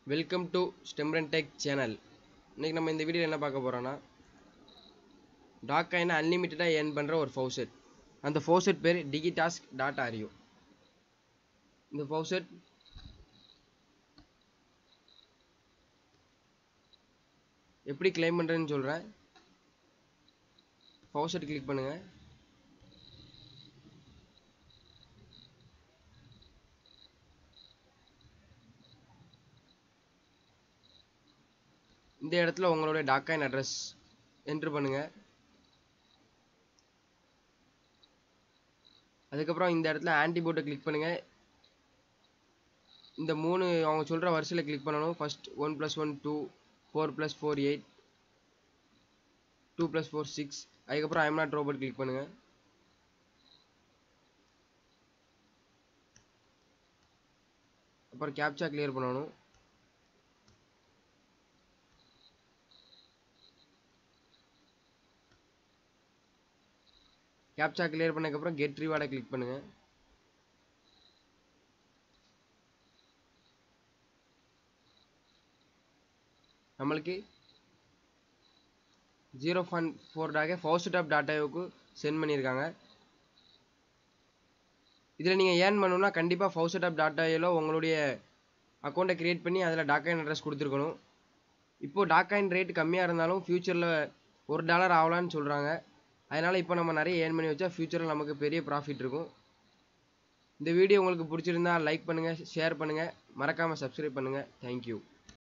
Welcome to ஸ்டெம்ரன் tech channel. இன்றைக்கி நம்ம இந்த வீடியோவில் என்ன பார்க்க போகிறோன்னா, டாக் காயினை அன்லிமிட்டடாக ஏர்ன் பண்ணுற ஒரு ஃபவுசெட். அந்த ஃபவுசெட் பேர் Digitask.ru. இந்த ஃபவுசெட் எப்படி கிளைம் பண்ணுறதுன்னு சொல்கிறேன். ஃபவுசெட் கிளிக் பண்ணுங்கள். இந்த இடத்துல உங்களுடைய டாக் காயின் அட்ரஸ் என்ட்ரு பண்ணுங்கள். அதுக்கப்புறம் இந்த இடத்துல ஆன்டிபோட்டை கிளிக் பண்ணுங்கள். இந்த மூணு அவங்க சொல்கிற வரிசையில் கிளிக் பண்ணணும். ஃபர்ஸ்ட் 1 + 1 2, 4 + 4 8, 2 + 4 6. அதுக்கப்புறம் ஐம் நாட் ரோபோட் கிளிக் பண்ணுங்கள். அப்புறம் கேப்சா கிளியர் பண்ணணும். கேப்சா கிளியர் பண்ணதுக்கப்புறம் கெட் ரிவார்டை கிளிக் பண்ணுங்கள். நம்மளுக்கு 0.4 டாக ஃபவுசெட்.io சென்ட் பண்ணியிருக்காங்க. இதில் நீங்கள் ஏர்ன் பண்ணணும்னா கண்டிப்பாக ஃபவுசெட்.io உங்களுடைய அக்கௌண்ட்டை க்ரியேட் பண்ணி அதில் டாக் காயின் அட்ரஸ் கொடுத்துருக்கணும். இப்போது டாக் காயின் ரேட் கம்மியாக இருந்தாலும் ஃப்யூச்சரில் $1 ஆகலான்னு சொல்கிறாங்க. அதனால் இப்போ நம்ம நிறைய ஏர்ன் பண்ணி வச்சா ஃப்யூச்சரில் நமக்கு பெரிய ப்ராஃபிட் இருக்கும். இந்த வீடியோ உங்களுக்கு பிடிச்சிருந்தா லைக் பண்ணுங்கள், ஷேர் பண்ணுங்கள், மறக்காமல் சப்ஸ்கிரைப் பண்ணுங்கள். தேங்க்யூ.